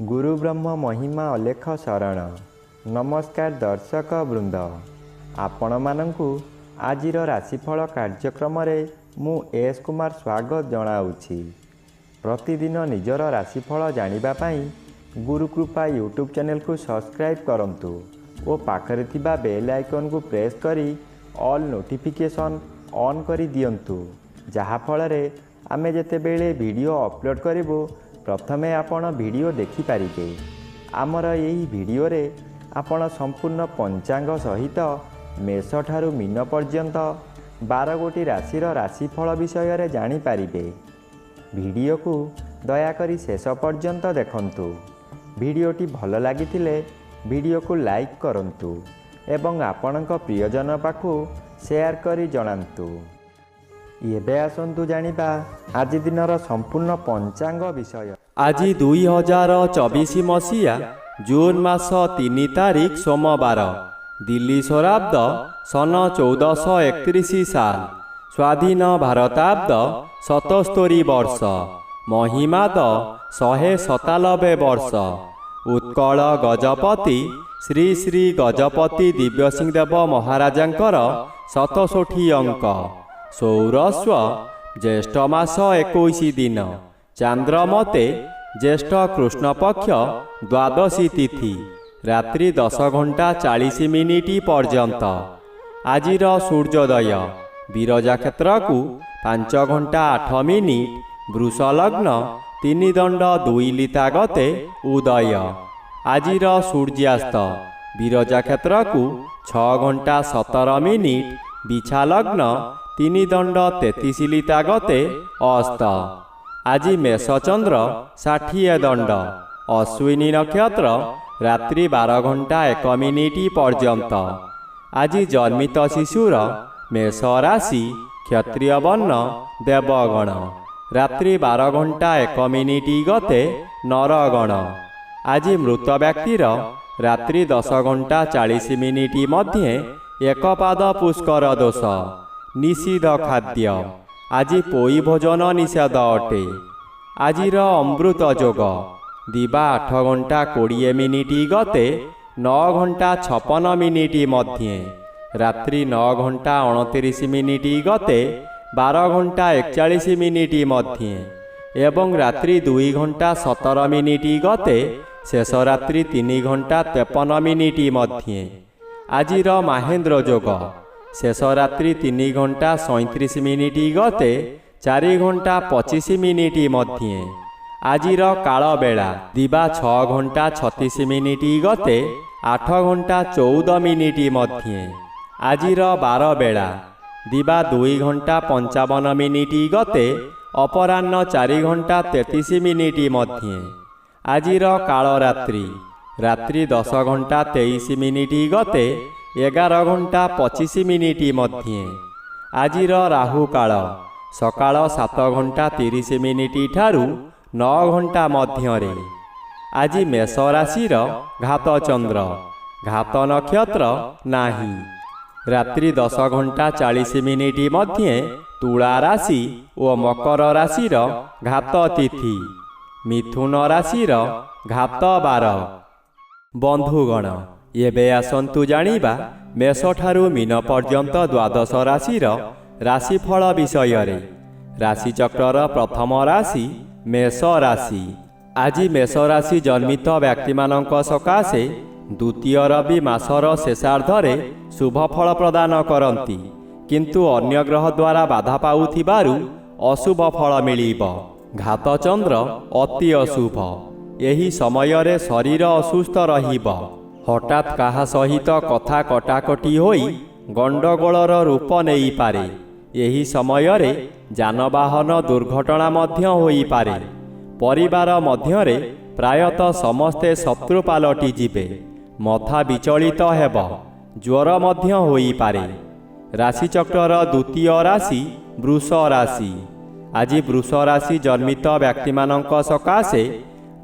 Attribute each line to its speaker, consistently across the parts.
Speaker 1: गुरु ब्रह्म महिमा अलेख शरण। नमस्कार दर्शक वृंद, आपण मानंकु आजिर राशिफल कार्यक्रम मु एस कुमार स्वागत जनाऊँगी। प्रतिदिन निजर राशिफल जानिबा पाई गुरुकृपा यूट्यूब चैनल को सब्सक्राइब करंतु और पाखरे थिबा बेल आइकन को प्रेस करी ऑल नोटिफिकेशन ऑन करी दियंतु, जहा फलरे आमे जेतेबेले वीडियो अपलोड करिवो प्रथमे आपण वीडियो देखि पारिबे। आमर एही वीडियो रे आपण संपूर्ण पंचांग सहित मेष ठारू मीन पर्यंत 12 गोटी राशिर राशिफल विषय रे जानि पारिबे। वीडियो को दयाकरी शेष पर्यंत देखंतु। वीडियोटी भल लागिथिले वीडियो को लाइक करंतु एवं आपणक प्रियजन पाखु शेयर करी जणांतु। एबे आसंतु जानिबा आज दिनर संपूर्ण पंचांग विषय।
Speaker 2: आज 2024 मसीहा जून मास 3 तारिख सोमवार, दिल्ली शराब्द सन 1431 साल, स्वाधीन भारताब्द 77 वर्ष, महिमाद 197 वर्ष। उत्कल गजपति श्री श्री गजपति दिव्यसिंहदेव महाराजांकर 67 अंक। सौरस्व ज्येष्ठ मास 21 दिन, चांद्रमते ज्येष्ठ कृष्ण पक्ष द्वादशी तिथि, रात्रि 10 घंटा 40 मिनिट पर्यंत। आजिर सूर्योदय विरजा क्षेत्र को 5 घंटा 8 मिनिट, वृष लग्न 3 दंड 2 लिता गते उदय। आजिर सूर्यास्त विरजा क्षेत्र को 6 घंटा 17 मिनिट, बिछा लग्न 3 दंड 33 लिता गते अस्त। आज मेष चंद्र 60 दंड, अश्विनी नक्षत्र रात्रि 12 घंटा 1 मिनिट पर्यंत। आज जन्मित शिशुर मेष राशि, क्षत्रिय वर्ण देवगण, रात्रि 12 घंटा 1 मिनिट गते नरगण। आज मृत व्यक्तिर रात्रि 10 घंटा 40 मिनिट मध्ये एक पाद पुष्कर दोष, निषिद्ध खाद्य। आज पोई भोजन निषेध अटे। आजिर अमृत जोग दिवा 8 घंटा 20 मिनिट गते 9 घंटा 56 मिनिट मध्ये, रात्रि 9 घंटा 29 मिनिट गते 12 घंटा 41 मिनिट मध्ये एवं रात्रि 2 घंटा 17 मिनिट गते शेष रात्रि 3 घंटा 53 मिनिट मध्ये। आजिर महेंद्र जोग शेष रात्रि 3 घंटा 37 मिनिट गते 4 घंटा 25 मिनिट मध्ये। आजिर काल बेला दिवा 6 घंटा 36 मिनिट गते 8 घंटा 14 मिनिट मध्ये। आजिर 12 बेला दिवा 2 घंटा 55 मिनिट गते अपराह्न 4 घंटा 33 मिनिट मध्ये। आजिर काल रात्रि रात्रि 10 घंटा 23 मिनिट गते 11 घंटा 25 मिनिट मध्ये। आजिर राहु काल सकाळ 7 घंटा 30 मिनिट ठारू 9 घंटा मध्यरे। आज मेष राशिर घात चंद्र, घात नक्षत्र नाही। रात्रि 10 घंटा 40 मिनिट मध्ये तुला राशि और मकर राशिर घात तिथि, मिथुन राशिर घात 12। बंधुगण, एबे आसंतु जानिबा मेष ठारू मीन पर्यंत द्वादश राशिर राशिफल विषय रे। राशिचक्रर प्रथम राशि मेष राशि। आज मेष राशि जन्मित व्यक्ति मानक सकाशे द्वितीय रवि मासर शेषार्धरे शुभ फल प्रदान करती, किंतु अन्य ग्रह द्वारा बाधा पाउथिबारु अशुभ फल मिलिब। घात चंद्र अति अशुभ। एही समय रे शरीर असुस्थ रहिब। हठात काहा सहित कथा कटाकटी होई गंडगोलर रूप नेई पारे। एही समय रे जानवाहन दुर्घटना मध्य होई पारे। परिवार मध्यरे प्रायतः समस्ते शत्रु पालटी जिबे। मथा विचलित हेब। ज्वर मध्य होई पारे। राशिचक्रर द्वितीय राशि वृष राशि। आज वृष राशि जन्मित व्यक्ति मानक सकाशे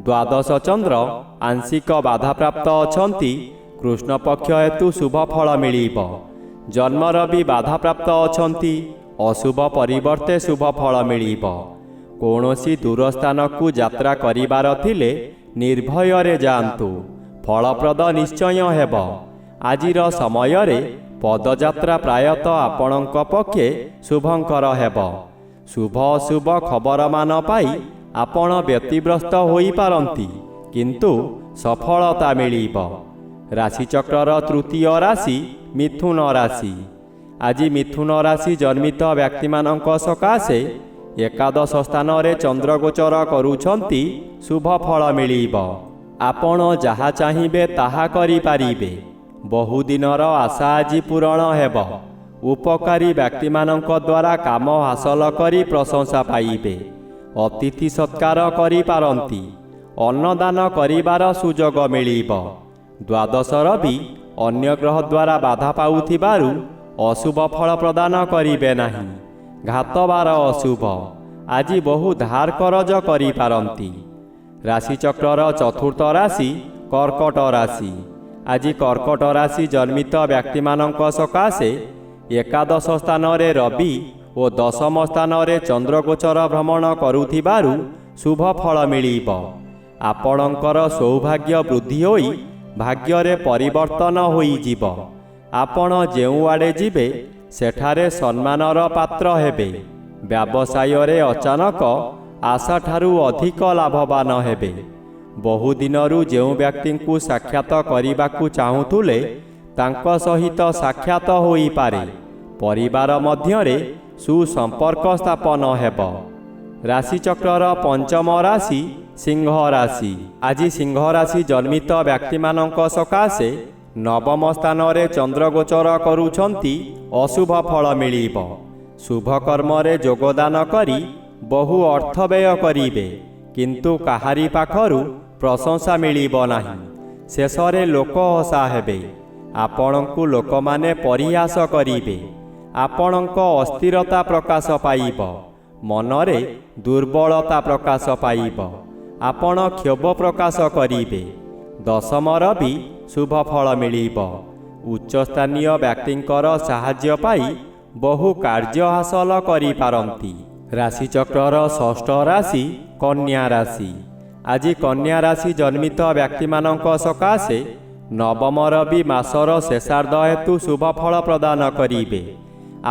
Speaker 2: द्वादश चंद्र आंशिक बाधा प्राप्त अछंती। कृष्ण पक्ष हेतु शुभ फल मिलिब। जन्म रवि बाधा प्राप्त अछंती। अशुभ परिवर्ते शुभ फल मिलिब। କୌଣସି ଦୂର ସ୍ଥାନକୁ ଯାତ୍ରା କରିବାର ଥିଲେ ନିର୍ଭୟରେ ଯାଆନ୍ତୁ, ଫଳପ୍ରଦ ନିଶ୍ଚୟ ହେବ। ଆଜିର ସମୟରେ ପଦଯାତ୍ରା ପ୍ରାୟତଃ ଆପଣଙ୍କ ପକ୍ଷେ ଶୁଭଙ୍କର ହେବ। ଶୁଭ ଅଶୁଭ ଖବରମାନ ପାଇ ଆପଣ ବ୍ୟତିବ୍ୟସ୍ତ ହୋଇପାରନ୍ତି, କିନ୍ତୁ ସଫଳତା ମିଳିବ। ରାଶିଚକ୍ରର ତୃତୀୟ ରାଶି ମିଥୁନ ରାଶି। ଆଜି ମିଥୁନ ରାଶି ଜନ୍ମିତ ବ୍ୟକ୍ତିମାନଙ୍କ ସକାଶେ ଏକାଦଶ ସ୍ଥାନରେ ଚନ୍ଦ୍ରଗୋଚର କରୁଛନ୍ତି, ଶୁଭ ଫଳ ମିଳିବ। ଆପଣ ଯାହା ଚାହିଁବେ ତାହା କରିପାରିବେ। ବହୁଦିନର ଆଶା ଆଜି ପୂରଣ ହେବ। ଉପକାରୀ ବ୍ୟକ୍ତିମାନଙ୍କ ଦ୍ୱାରା କାମ ହାସଲ କରି ପ୍ରଶଂସା ପାଇବେ। ଅତିଥି ସତ୍କାର କରିପାରନ୍ତି। ଅନ୍ନଦାନ କରିବାର ସୁଯୋଗ ମିଳିବ। ଦ୍ୱାଦଶ ରବି ଅନ୍ୟ ଗ୍ରହ ଦ୍ୱାରା ବାଧା ପାଉଥିବାରୁ ଅଶୁଭ ଫଳ ପ୍ରଦାନ କରିବେ ନାହିଁ। ଘାତବାର ଅଶୁଭ। ଆଜି ବହୁ ଧାର କରଜ କରିପାରନ୍ତି। ରାଶିଚକ୍ରର ଚତୁର୍ଥ ରାଶି କର୍କଟ ରାଶି। ଆଜି କର୍କଟ ରାଶି ଜନ୍ମିତ ବ୍ୟକ୍ତିମାନଙ୍କ ସକାଶେ ଏକାଦଶ ସ୍ଥାନରେ ରବି ଓ ଦଶମ ସ୍ଥାନରେ ଚନ୍ଦ୍ରଗୋଚର ଭ୍ରମଣ କରୁଥିବାରୁ ଶୁଭ ଫଳ ମିଳିବ। ଆପଣଙ୍କର ସୌଭାଗ୍ୟ ବୃଦ୍ଧି ହୋଇ ଭାଗ୍ୟରେ ପରିବର୍ତ୍ତନ ହୋଇଯିବ। ଆପଣ ଯେଉଁଆଡ଼େ ଯିବେ ସେଠାରେ ସମ୍ମାନର ପାତ୍ର ହେବେ। ବ୍ୟବସାୟରେ ଅଚାନକ ଆଶାଠାରୁ ଅଧିକ ଲାଭବାନ ହେବେ। ବହୁଦିନରୁ ଯେଉଁ ବ୍ୟକ୍ତିଙ୍କୁ ସାକ୍ଷାତ କରିବାକୁ ଚାହୁଁଥିଲେ ତାଙ୍କ ସହିତ ସାକ୍ଷାତ ହୋଇପାରେ। ପରିବାର ମଧ୍ୟରେ ସୁସମ୍ପର୍କ ସ୍ଥାପନ ହେବ। ରାଶିଚକ୍ରର ପଞ୍ଚମ ରାଶି ସିଂହ ରାଶି। ଆଜି ସିଂହ ରାଶି ଜନ୍ମିତ ବ୍ୟକ୍ତିମାନଙ୍କ ସକାଶେ ନବମ ସ୍ଥାନରେ ଚନ୍ଦ୍ରଗୋଚର କରୁଛନ୍ତି, ଅଶୁଭ ଫଳ ମିଳିବ। ଶୁଭ କର୍ମରେ ଯୋଗଦାନ କରି ବହୁ ଅର୍ଥ ବ୍ୟୟ କରିବେ, କିନ୍ତୁ କାହାରି ପାଖରୁ ପ୍ରଶଂସା ମିଳିବ ନାହିଁ। ଶେଷରେ ଲୋକ ହସା ହେବେ। ଆପଣଙ୍କୁ ଲୋକମାନେ ପରିହାସ କରିବେ। ଆପଣଙ୍କ ଅସ୍ଥିରତା ପ୍ରକାଶ ପାଇବ। ମନରେ ଦୁର୍ବଳତା ପ୍ରକାଶ ପାଇବ। ଆପଣ କ୍ଷୋଭ ପ୍ରକାଶ କରିବେ। ଦଶମ ରବି ଶୁଭ ଫଳ ମିଳିବ। ଉଚ୍ଚସ୍ଥାନୀୟ ବ୍ୟକ୍ତିଙ୍କର ସାହାଯ୍ୟ ପାଇ ବହୁ କାର୍ଯ୍ୟ ହାସଲ କରିପାରନ୍ତି। ରାଶିଚକ୍ରର ଷଷ୍ଠ ରାଶି କନ୍ୟା ରାଶି। ଆଜି କନ୍ୟା ରାଶି ଜନ୍ମିତ ବ୍ୟକ୍ତିମାନଙ୍କ ସକାଶେ ନବମ ରବି ମାସର ଶେଷାର୍ଦ୍ଧ ହେତୁ ଶୁଭ ଫଳ ପ୍ରଦାନ କରିବେ।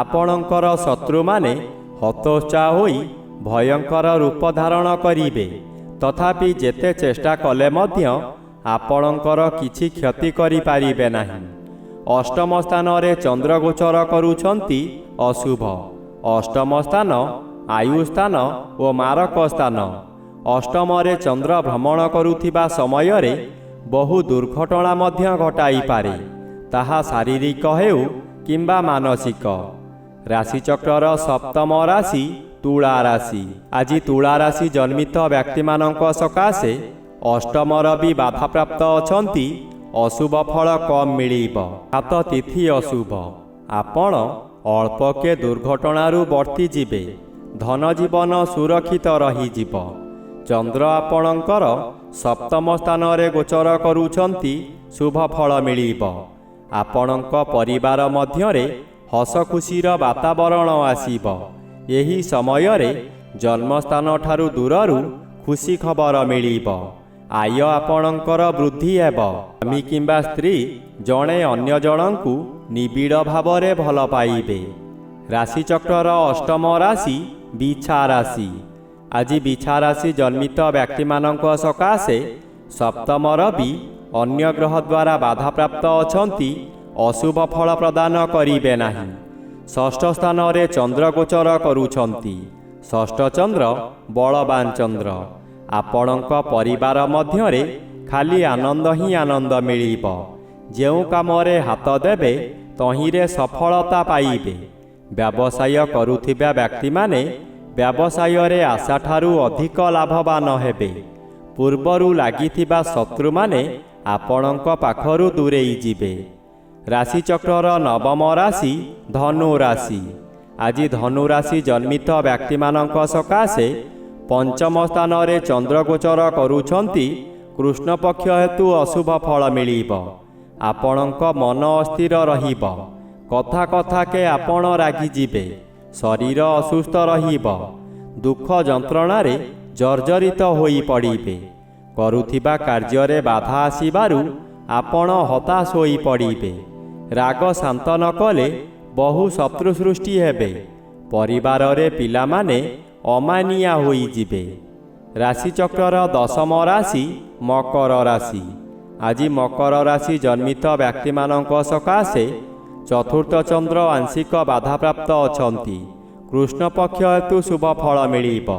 Speaker 2: ଆପଣଙ୍କର ଶତ୍ରୁମାନେ ହତୋତ୍ସାହ ହୋଇ ଭୟଙ୍କର ରୂପ ଧାରଣ କରିବେ। ତଥାପି ଯେତେ ଚେଷ୍ଟା କଲେ ମଧ୍ୟ ଆପଣଙ୍କର କିଛି କ୍ଷତି କରିପାରିବେ ନାହିଁ। ଅଷ୍ଟମ ସ୍ଥାନରେ ଚନ୍ଦ୍ରଗୋଚର କରୁଛନ୍ତି, ଅଶୁଭ। ଅଷ୍ଟମ ସ୍ଥାନ ଆୟୁ ସ୍ଥାନ ଓ ମାରକ ସ୍ଥାନ। ଅଷ୍ଟମରେ ଚନ୍ଦ୍ର ଭ୍ରମଣ କରୁଥିବା ସମୟରେ ବହୁ ଦୁର୍ଘଟଣା ମଧ୍ୟ ଘଟାଇପାରେ, ତାହା ଶାରୀରିକ ହେଉ କିମ୍ବା ମାନସିକ। ରାଶିଚକ୍ରର ସପ୍ତମ ରାଶି ତୁଳା ରାଶି। ଆଜି ତୁଳା ରାଶି ଜନ୍ମିତ ବ୍ୟକ୍ତିମାନଙ୍କ ସକାଶେ ଅଷ୍ଟମ ରବି ବାଧାପ୍ରାପ୍ତ ଅଛନ୍ତି, ଅଶୁଭ ଫଳ କମ୍ ମିଳିବ। ହାତ ତିଥି ଅଶୁଭ। ଆପଣ ଅଳ୍ପକେ ଦୁର୍ଘଟଣାରୁ ବର୍ତ୍ତିଯିବେ। ଧନଜୀବନ ସୁରକ୍ଷିତ ରହିଯିବ। ଚନ୍ଦ୍ର ଆପଣଙ୍କର ସପ୍ତମ ସ୍ଥାନରେ ଗୋଚର କରୁଛନ୍ତି, ଶୁଭ ଫଳ ମିଳିବ। ଆପଣଙ୍କ ପରିବାର ମଧ୍ୟରେ ହସ ଖୁସିର ବାତାବରଣ ଆସିବ। ଏହି ସମୟରେ ଜନ୍ମସ୍ଥାନଠାରୁ ଦୂରରୁ ଖୁସି ଖବର ମିଳିବ। ଆୟ ଆପଣଙ୍କର ବୃଦ୍ଧି ହେବ। ସ୍ୱାମୀ କିମ୍ବା ସ୍ତ୍ରୀ ଜଣେ ଅନ୍ୟ ଜଣଙ୍କୁ ନିବିଡ଼ ଭାବରେ ଭଲ ପାଇବେ। ରାଶିଚକ୍ରର ଅଷ୍ଟମ ରାଶି ବିଛା ରାଶି। ଆଜି ବିଛା ରାଶି ଜନ୍ମିତ ବ୍ୟକ୍ତିମାନଙ୍କ ସକାଶେ ସପ୍ତମ ରବି ଅନ୍ୟ ଗ୍ରହ ଦ୍ୱାରା ବାଧାପ୍ରାପ୍ତ ଅଛନ୍ତି, ଅଶୁଭ ଫଳ ପ୍ରଦାନ କରିବେ ନାହିଁ। ଷଷ୍ଠ ସ୍ଥାନରେ ଚନ୍ଦ୍ରଗୋଚର କରୁଛନ୍ତି। ଷଷ୍ଠ ଚନ୍ଦ୍ର ବଳବାନ ଚନ୍ଦ୍ର। ଆପଣଙ୍କ ପରିବାର ମଧ୍ୟରେ ଖାଲି ଆନନ୍ଦ ହିଁ ଆନନ୍ଦ ମିଳିବ। ଯେଉଁ କାମରେ ହାତ ଦେବେ ତହିଁରେ ସଫଳତା ପାଇବେ। ବ୍ୟବସାୟ କରୁଥିବା ବ୍ୟକ୍ତିମାନେ ବ୍ୟବସାୟରେ ଆଶାଠାରୁ ଅଧିକ ଲାଭବାନ ହେବେ। ପୂର୍ବରୁ ଲାଗିଥିବା ଶତ୍ରୁମାନେ ଆପଣଙ୍କ ପାଖରୁ ଦୂରେଇ ଯିବେ। ରାଶିଚକ୍ରର ନବମ ରାଶି ଧନୁ ରାଶି। ଆଜି ଧନୁ ରାଶି ଜନ୍ମିତ ବ୍ୟକ୍ତିମାନଙ୍କ ସକାଶେ ପଞ୍ଚମ ସ୍ଥାନରେ ଚନ୍ଦ୍ରଗୋଚର କରୁଛନ୍ତି, କୃଷ୍ଣପକ୍ଷ ହେତୁ ଅଶୁଭ ଫଳ ମିଳିବ। ଆପଣଙ୍କ ମନ ଅସ୍ଥିର ରହିବ। କଥା କଥାକେ ଆପଣ ରାଗିଯିବେ। ଶରୀର ଅସୁସ୍ଥ ରହିବ। ଦୁଃଖ ଯନ୍ତ୍ରଣାରେ ଜର୍ଜରିତ ହୋଇ ପଡ଼ିବେ। କରୁଥିବା କାର୍ଯ୍ୟରେ ବାଧା ଆସିବାରୁ ଆପଣ ହତାଶ ହୋଇ ପଡ଼ିବେ। ରାଗ ଶାନ୍ତ ନ କଲେ ବହୁ ଶତ୍ରୁ ସୃଷ୍ଟି ହେବେ। ପରିବାରରେ ପିଲାମାନେ ଅମାନିଆ ହୋଇଯିବେ। ରାଶିଚକ୍ରର ଦଶମ ରାଶି ମକର ରାଶି। ଆଜି ମକର ରାଶି ଜନ୍ମିତ ବ୍ୟକ୍ତିମାନଙ୍କ ସକାଶେ ଚତୁର୍ଥ ଚନ୍ଦ୍ର ଆଂଶିକ ବାଧାପ୍ରାପ୍ତ ଅଛନ୍ତି। କୃଷ୍ଣପକ୍ଷ ହେତୁ ଶୁଭ ଫଳ ମିଳିବ।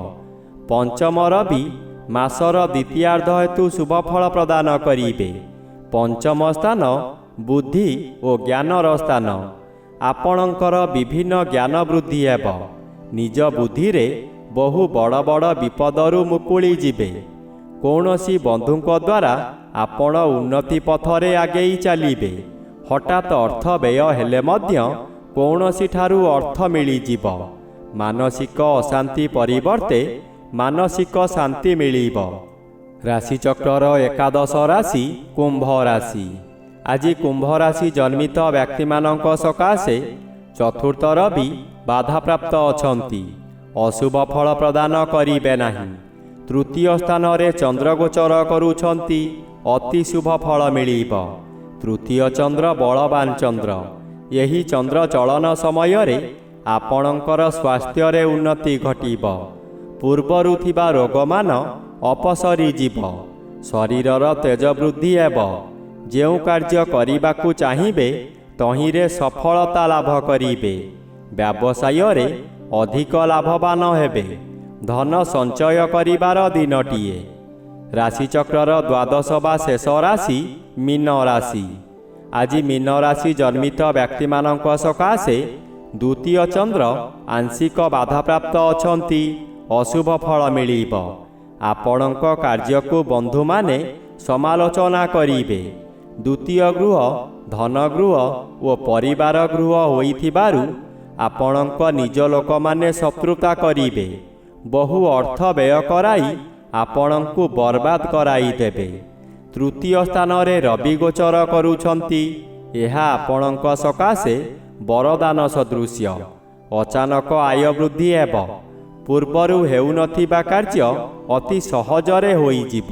Speaker 2: ପଞ୍ଚମ ରବି ମାସର ଦ୍ୱିତୀୟାର୍ଦ୍ଧ ହେତୁ ଶୁଭ ଫଳ ପ୍ରଦାନ କରିବେ। ପଞ୍ଚମ ସ୍ଥାନ ବୁଦ୍ଧି ଓ ଜ୍ଞାନର ସ୍ଥାନ। ଆପଣଙ୍କର ବିଭିନ୍ନ ଜ୍ଞାନ ବୃଦ୍ଧି ହେବ। ନିଜ ବୁଦ୍ଧିରେ ବହୁ ବଡ଼ ବଡ଼ ବିପଦରୁ ମୁକୁଳି ଯିବେ। କୌଣସି ବନ୍ଧୁଙ୍କ ଦ୍ୱାରା ଆପଣ ଉନ୍ନତି ପଥରେ ଆଗେଇ ଚାଲିବେ। ହଠାତ୍ ଅର୍ଥ ବ୍ୟୟ ହେଲେ ମଧ୍ୟ କୌଣସିଠାରୁ ଅର୍ଥ ମିଳିଯିବ। ମାନସିକ ଅଶାନ୍ତି ପରିବର୍ତ୍ତେ ମାନସିକ ଶାନ୍ତି ମିଳିବ। ରାଶିଚକ୍ରର ଏକାଦଶ ରାଶି କୁମ୍ଭ ରାଶି। ଆଜି କୁମ୍ଭ ରାଶି ଜନ୍ମିତ ବ୍ୟକ୍ତିମାନଙ୍କ ସକାଶେ ଚତୁର୍ଥ ରବି ବାଧାପ୍ରାପ୍ତ ଅଛନ୍ତି। ଅଶୁଭ ଫଳ ପ୍ରଦାନ କରିବେ ନାହିଁ। ତୃତୀୟ ସ୍ଥାନରେ ଚନ୍ଦ୍ରଗୋଚର କରୁଛନ୍ତି। ଅତି ଶୁଭ ଫଳ ମିଳିବ। ତୃତୀୟ ଚନ୍ଦ୍ର ବଳବାନ ଚନ୍ଦ୍ର। ଏହି ଚନ୍ଦ୍ର ଚଳନ ସମୟରେ ଆପଣଙ୍କର ସ୍ୱାସ୍ଥ୍ୟରେ ଉନ୍ନତି ଘଟିବ। ପୂର୍ବରୁ ଥିବା ରୋଗମାନ ଅପସରିଯିବ। ଶରୀରର ତେଜ ବୃଦ୍ଧି ହେବ। ଯେଉଁ କାର୍ଯ୍ୟ କରିବାକୁ ଚାହିଁବେ ତହିଁରେ ସଫଳତା ଲାଭ କରିବେ। ବ୍ୟବସାୟରେ ଅଧିକ ଲାଭବାନ ହେବେ। ଧନ ସଞ୍ଚୟ କରିବାର ଦିନଟିଏ। ରାଶିଚକ୍ରର ଦ୍ୱାଦଶ ବା ଶେଷ ରାଶି ମୀନ ରାଶି। ଆଜି ମୀନ ରାଶି ଜନ୍ମିତ ବ୍ୟକ୍ତିମାନଙ୍କ ସକାଶେ ଦ୍ୱିତୀୟ ଚନ୍ଦ୍ର ଆଂଶିକ ବାଧାପ୍ରାପ୍ତ ଅଛନ୍ତି। ଅଶୁଭ ଫଳ ମିଳିବ। ଆପଣଙ୍କ କାର୍ଯ୍ୟକୁ ବନ୍ଧୁମାନେ ସମାଲୋଚନା କରିବେ। ଦ୍ୱିତୀୟ ଗୃହ ଧନଗୃହ ଓ ପରିବାର ଗୃହ ହୋଇଥିବାରୁ ଆପଣଙ୍କ ନିଜ ଲୋକମାନେ ଶତ୍ରୁତା କରିବେ। ବହୁ ଅର୍ଥ ବ୍ୟୟ କରାଇ ଆପଣଙ୍କୁ ବର୍ବାଦ କରାଇଦେବେ। ତୃତୀୟ ସ୍ଥାନରେ ରବି ଗୋଚର କରୁଛନ୍ତି। ଏହା ଆପଣଙ୍କ ସକାଶେ ବରଦାନ ସଦୃଶ୍ୟ। ଅଚାନକ ଆୟ ବୃଦ୍ଧି ହେବ। ପୂର୍ବରୁ ହେଉନଥିବା କାର୍ଯ୍ୟ ଅତି ସହଜରେ ହୋଇଯିବ।